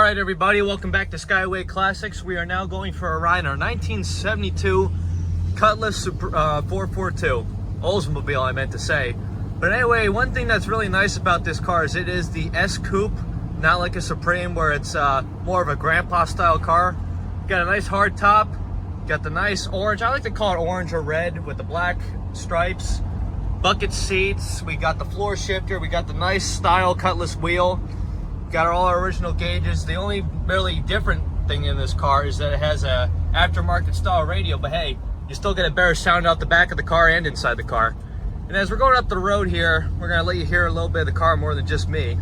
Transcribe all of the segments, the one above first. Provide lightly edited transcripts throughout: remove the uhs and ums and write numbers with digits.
Alright everybody, welcome back to Skyway Classics. We are now going for a ride in our 1972 Cutlass 442. Oldsmobile, I meant to say. But anyway, one thing that's really nice about this car is it is the S Coupe, not like a Supreme where it's more of a grandpa style car. Got a nice hard top, got the nice orange, I like to call it orange or red with the black stripes. Bucket seats, we got the floor shifter, we got the nice style Cutlass wheel. Got all our original gauges. The only really different thing in this car is that it has a aftermarket style radio, but hey, you still get a better sound out the back of the car and inside the car. And as we're going up the road here, we're gonna let you hear a little bit of the car more than just me.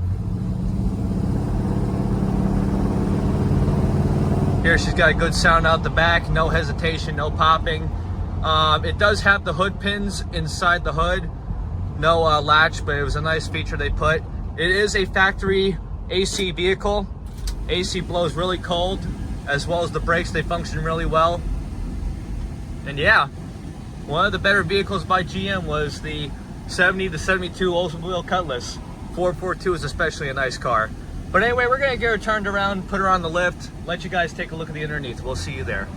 Here she's got a good sound out the back, no hesitation, no popping. It does have the hood pins inside the hood. No latch, but it was a nice feature they put. It is a factory AC vehicle. AC blows really cold, as well as the brakes, they function really well. And yeah, one of the better vehicles by GM was the 70 to 72 Oldsmobile Cutlass. 442 is especially a nice car. But anyway, we're gonna get her turned around, put her on the lift, let you guys take a look at the underneath. We'll see you there.